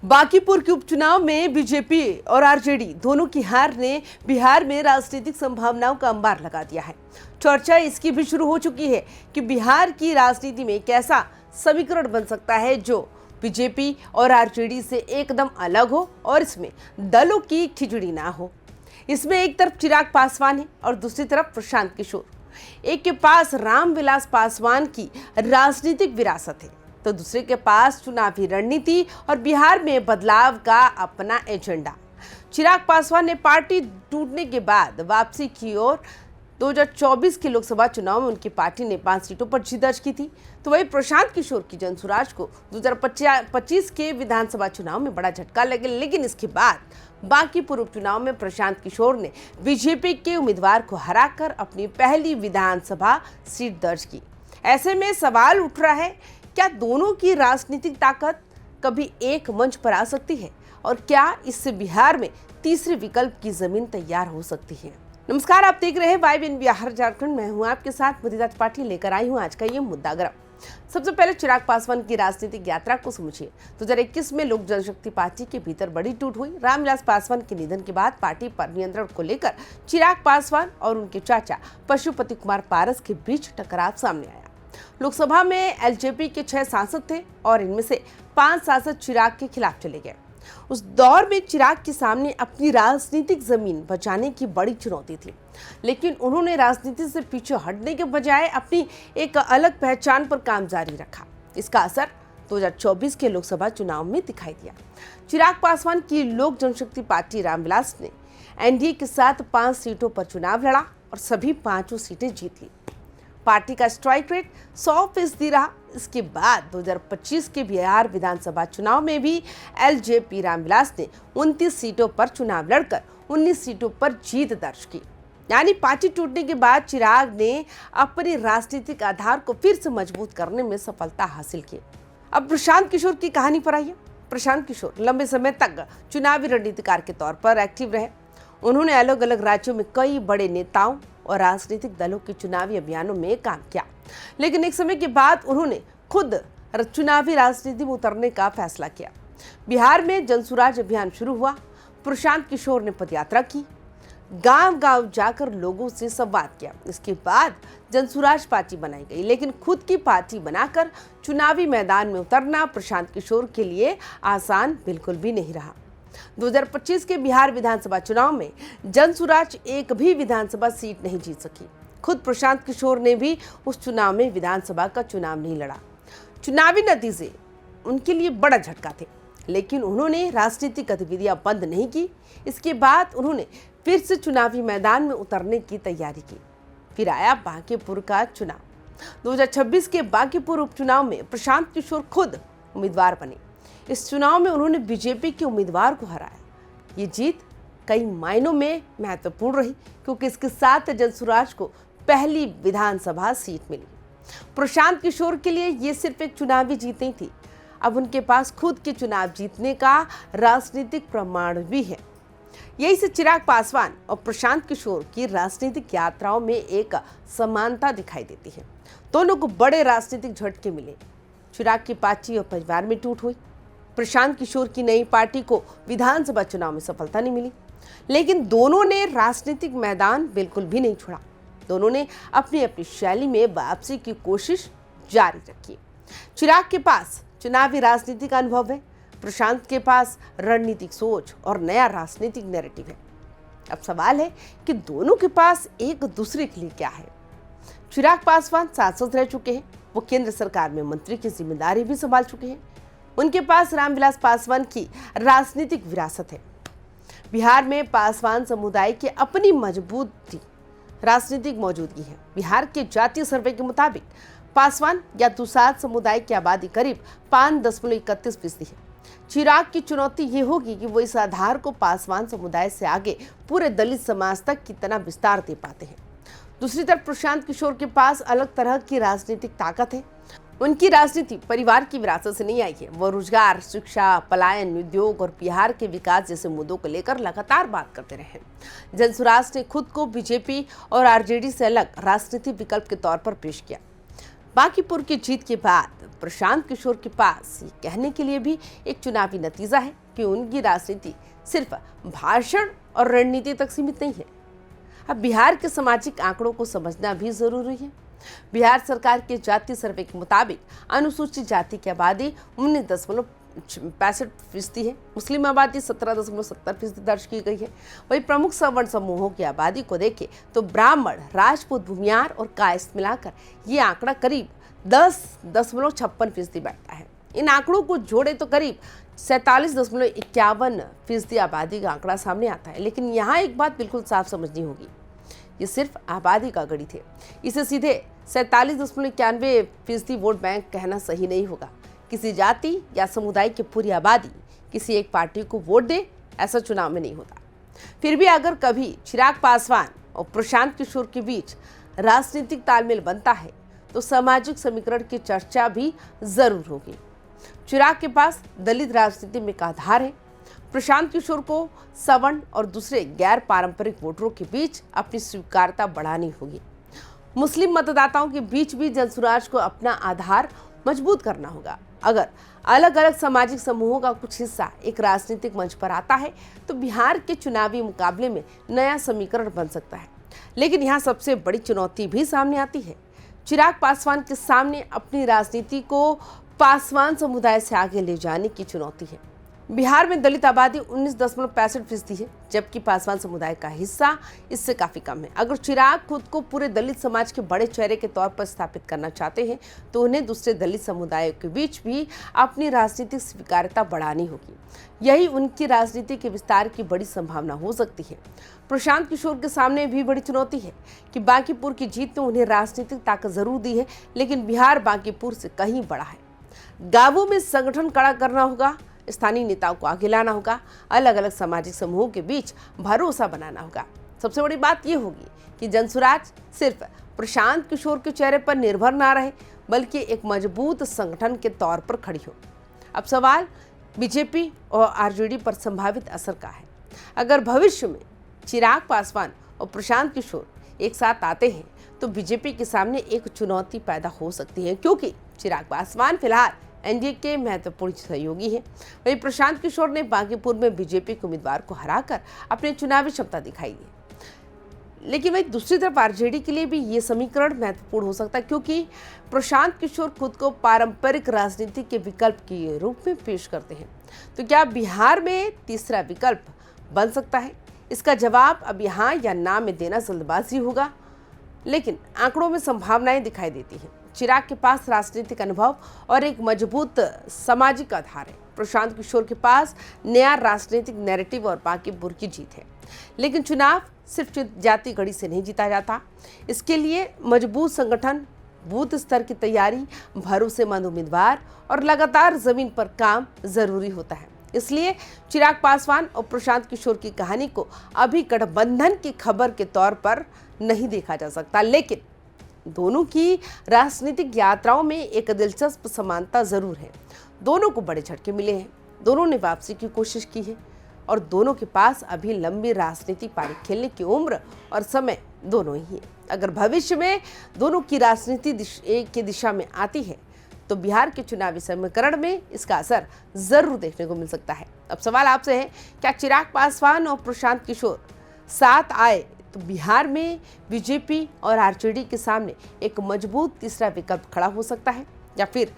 बांकीपुर के उपचुनाव में बीजेपी और आरजेडी दोनों की हार ने बिहार में राजनीतिक संभावनाओं का अंबार लगा दिया है। चर्चा इसकी भी शुरू हो चुकी है कि बिहार की राजनीति में कैसा समीकरण बन सकता है जो बीजेपी और आरजेडी से एकदम अलग हो और इसमें दलों की खिचड़ी ना हो। इसमें एक तरफ चिराग पासवान है और दूसरी तरफ प्रशांत किशोर। एक के पास रामविलास पासवान की राजनीतिक विरासत है तो दूसरे के पास चुनावी रणनीति और बिहार में बदलाव का अपना एजेंडा। चिराग पासवान ने पार्टी टूटने के बाद वापसी की और 2024 के लोकसभा चुनाव में उनकी पार्टी ने 5 सीटों पर जीत दर्ज की थी। तो वही प्रशांत किशोर की जनसुराज को 2025 के विधानसभा चुनाव में बड़ा झटका लगे, लेकिन इसके बाद बांकीपुर उपचुनाव में प्रशांत किशोर ने बीजेपी के उम्मीदवार को हराकर अपनी पहली विधानसभा सीट दर्ज की। ऐसे में सवाल उठ रहा है, क्या दोनों की राजनीतिक ताकत कभी एक मंच पर आ सकती है और क्या इससे बिहार में तीसरे विकल्प की जमीन तैयार हो सकती है। नमस्कार, आप देख रहे हैं वाइब इन बिहार झारखंड। मैं हूं आपके साथ मुदिता त्रिपाठी, लेकर आई हूं आज का ये मुद्दा गर्म। सबसे पहले चिराग पासवान की राजनीतिक यात्रा को समझिए। 2021 में लोक जनशक्ति पार्टी के भीतर बड़ी टूट हुई। रामविलास पासवान के निधन के बाद पार्टी पर नियंत्रण को लेकर चिराग पासवान और उनके चाचा पशुपति कुमार पारस के बीच टकराव सामने आया। लोकसभा में एलजेपी के 6 सांसद थे और इनमें से 5 सांसद चिराग के खिलाफ चले गए। उस दौर में चिराग के सामने अपनी राजनीतिक जमीन बचाने की बड़ी चुनौती थी, लेकिन उन्होंने राजनीति से पीछे हटने के बजाय अपनी एक अलग पहचान पर काम जारी रखा। इसका असर 2024 के लोकसभा चुनाव में दिखाई दिया। चिराग पासवान की लोक जनशक्ति पार्टी रामविलास ने एनडीए के साथ 5 सीटों पर चुनाव लड़ा और सभी 5 सीटें जीत ली। पार्टी का स्ट्राइक रेट 100% रहा। इसके बाद 2025 के बिहार विधानसभा चुनाव में भी एलजेपी रामविलास ने 29 सीटों पर चुनाव लड़कर 19 सीटों पर जीत दर्ज की। यानी पार्टी टूटने के बाद चिराग ने अपने राजनीतिक आधार को फिर से मजबूत करने में सफलता हासिल की। अब प्रशांत किशोर की कहानी पर आइए। प्रशांत किशोर लंबे समय तक चुनावी रणनीतिकार के तौर पर एक्टिव रहे। उन्होंने अलग अलग राज्यों में कई बड़े नेताओं और राजनीतिक दलों के चुनावी अभियानों में काम किया, लेकिन एक समय के बाद उन्होंने खुद चुनावी राजनीति में उतरने का फैसला किया। बिहार में जनसुराज अभियान शुरू हुआ। प्रशांत किशोर ने पदयात्रा की, गांव-गांव जाकर लोगों से संवाद किया। इसके बाद जनसुराज पार्टी बनाई गई, लेकिन खुद की पार्टी बनाकर चुनावी मैदान में उतरना प्रशांत किशोर के लिए आसान बिल्कुल भी नहीं रहा। 2025 के बिहार विधानसभा चुनाव में जनसुराज एक भी विधानसभा सीट नहीं जीत सकी। खुद प्रशांत किशोर ने भी उस चुनाव में विधानसभा का चुनाव नहीं लड़ा। चुनावी नतीजे उनके लिए बड़ा झटका थे, लेकिन उन्होंने राजनीतिक गतिविधियां बंद नहीं की। इसके बाद उन्होंने फिर से चुनावी मैदान में उतरने की तैयारी की। फिर आया बांकीपुर का चुनाव। 2026 के बांकीपुर उपचुनाव में प्रशांत किशोर खुद उम्मीदवार बने। इस चुनाव में उन्होंने बीजेपी के उम्मीदवार को हराया। ये जीत कई मायनों में महत्वपूर्ण रही, क्योंकि इसके साथ जनसुराज को पहली विधानसभा सीट मिली। प्रशांत किशोर के लिए ये सिर्फ एक चुनावी जीत नहीं थी, अब उनके पास खुद के चुनाव जीतने का राजनीतिक प्रमाण भी है। यही से चिराग पासवान और प्रशांत किशोर की राजनीतिक यात्राओं में एक समानता दिखाई देती है। दोनों को बड़े राजनीतिक झटके मिले। चिराग की पार्टी और परिवार में टूट हुई। प्रशांत किशोर की नई पार्टी को विधानसभा चुनाव में सफलता नहीं मिली, लेकिन दोनों ने राजनीतिक मैदान बिल्कुल भी नहीं छोड़ा। दोनों ने अपनी अपनी शैली में वापसी की कोशिश जारी रखी। चिराग के पास चुनावी राजनीति का अनुभव है, प्रशांत के पास रणनीतिक सोच और नया राजनीतिक नैरेटिव है। अब सवाल है कि दोनों के पास एक दूसरे के लिए क्या है। चिराग पासवान सांसद रह चुके हैं, वो केंद्र सरकार में मंत्री की जिम्मेदारी भी संभाल चुके हैं। उनके पास रामविलास पासवान की राजनीतिक विरासत है। बिहार में पासवान समुदाय की अपनी मजबूत राजनीतिक मौजूदगी है। बिहार के जातीय सर्वे के मुताबिक पासवान या दुसाद समुदाय की आबादी करीब 5.31% है। चिराग की चुनौती ये होगी कि वो इस आधार को पासवान समुदाय से आगे पूरे दलित समाज तक कितना विस्तार दे पाते हैं। दूसरी तरफ प्रशांत किशोर के पास अलग तरह की राजनीतिक ताकत है। उनकी राजनीति परिवार की विरासत से नहीं आई है। वो रोजगार, शिक्षा, पलायन, उद्योग और बिहार के विकास जैसे मुद्दों को लेकर लगातार बात करते रहे। जनसुराज ने खुद को बीजेपी और आरजेडी से अलग राजनीतिक विकल्प के तौर पर पेश किया। बांकीपुर की जीत के बाद प्रशांत किशोर के पास ये कहने के लिए भी एक चुनावी नतीजा है कि उनकी राजनीति सिर्फ भाषण और रणनीति तक सीमित नहीं है। अब बिहार के सामाजिक आंकड़ों को समझना भी जरूरी है। बिहार सरकार के जाति सर्वे के मुताबिक अनुसूचित जाति की आबादी 19.65% है। मुस्लिम आबादी 17.70% दर्ज की गई है। वही प्रमुख सवर्ण समूहों की आबादी को देखें तो ब्राह्मण, राजपूत, भूमियार और कायस्थ मिलाकर ये आंकड़ा करीब 10.56% बैठता है। इन आंकड़ों को जोड़े तो करीब 47.51% आबादी का आंकड़ा सामने आता है। लेकिन यहाँ एक बात बिल्कुल साफ समझनी होगी, ये सिर्फ आबादी का गणित है। इसे सीधे 47.91% वोट बैंक कहना सही नहीं होगा। किसी जाति या समुदाय की पूरी आबादी किसी एक पार्टी को वोट दे, ऐसा चुनाव में नहीं होता। फिर भी अगर कभी चिराग पासवान और प्रशांत किशोर के बीच राजनीतिक तालमेल बनता है तो सामाजिक समीकरण की चर्चा भी जरूर होगी। चिराग के पास दलित राजनीति में एक आधार है। प्रशांत किशोर को सवर्ण और दूसरे गैर पारंपरिक वोटरों के बीच अपनी स्वीकार्यता बढ़ानी होगी। मुस्लिम मतदाताओं के बीच भी जनसुराज को अपना आधार मजबूत करना होगा। अगर अलग अलग सामाजिक समूहों का कुछ हिस्सा एक राजनीतिक मंच पर आता है तो बिहार के चुनावी मुकाबले में नया समीकरण बन सकता है। लेकिन यहाँ सबसे बड़ी चुनौती भी सामने आती है। चिराग पासवान के सामने अपनी राजनीति को पासवान समुदाय से आगे ले जाने की चुनौती है। बिहार में दलित आबादी 19.65% है, जबकि पासवान समुदाय का हिस्सा इससे काफी कम है। अगर चिराग खुद को पूरे दलित समाज के बड़े चेहरे के तौर पर स्थापित करना चाहते हैं तो उन्हें दूसरे दलित समुदायों के बीच भी अपनी राजनीतिक स्वीकार्यता बढ़ानी होगी। यही उनकी राजनीति के विस्तार की बड़ी संभावना हो सकती है। प्रशांत किशोर के सामने भी बड़ी चुनौती है कि बांकीपुर की जीत ने उन्हें राजनीतिक ताकत जरूर दी है, लेकिन बिहार बांकीपुर से कहीं बड़ा है। गांवों में संगठन खड़ा करना होगा, स्थानीय नेताओं को आगे लाना होगा, अलग अलग सामाजिक समूहों के बीच भरोसा बनाना होगा। सबसे बड़ी बात यह होगी कि जनसुराज सिर्फ प्रशांत किशोर के चेहरे पर निर्भर ना रहे, बल्कि एक मजबूत संगठन के तौर पर खड़ी हो। अब सवाल बीजेपी और आरजेडी पर संभावित असर का है। अगर भविष्य में चिराग पासवान और प्रशांत किशोर एक साथ आते हैं तो बीजेपी के सामने एक चुनौती पैदा हो सकती है, क्योंकि चिराग पासवान फिलहाल एनडीए के महत्वपूर्ण सहयोगी हैं। वहीं प्रशांत किशोर ने बांकीपुर में बीजेपी के उम्मीदवार को हराकर अपनी चुनावी क्षमता दिखाई है। लेकिन वहीं दूसरी तरफ आरजेडी के लिए भी ये समीकरण महत्वपूर्ण हो सकता है, क्योंकि प्रशांत किशोर खुद को पारंपरिक राजनीति के विकल्प के रूप में पेश करते हैं। तो क्या बिहार में तीसरा विकल्प बन सकता है? इसका जवाब अब यहाँ या ना में देना जल्दबाजी होगा, लेकिन आंकड़ों में संभावनाएं दिखाई देती हैं। चिराग के पास राजनीतिक अनुभव और एक मजबूत सामाजिक आधार है। प्रशांत किशोर के पास नया राजनीतिक नैरेटिव और बांकीपुर की जीत है। लेकिन चुनाव सिर्फ जाति गढ़ी से नहीं जीता जाता। इसके लिए मजबूत संगठन, बूथ स्तर की तैयारी, भरोसेमंद उम्मीदवार और लगातार जमीन पर काम जरूरी होता है। इसलिए चिराग पासवान और प्रशांत किशोर की कहानी को अभी गठबंधन की खबर के तौर पर नहीं देखा जा सकता, लेकिन दोनों की राजनीतिक यात्राओं में एक दिलचस्प समानता जरूर है। दोनों को बड़े झटके मिले हैं, दोनों ने वापसी की कोशिश की है और दोनों के पास अभी लंबी राजनीतिक पारी खेलने की उम्र और समय दोनों ही है। अगर भविष्य में दोनों की राजनीति एक की दिशा में आती है तो बिहार के चुनावी समीकरण में इसका असर जरूर देखने को मिल सकता है। अब सवाल आपसे है, क्या चिराग पासवान और प्रशांत किशोर साथ आए तो बिहार में बीजेपी और आरजेडी के सामने एक मजबूत तीसरा विकल्प खड़ा हो सकता है, या फिर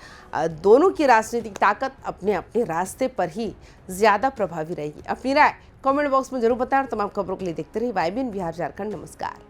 दोनों की राजनीतिक ताकत अपने अपने रास्ते पर ही ज्यादा प्रभावी रहेगी? अपनी राय कमेंट बॉक्स में जरूर बताएं और तमाम खबरों के लिए देखते रहिए YBN बिहार झारखंड। नमस्कार।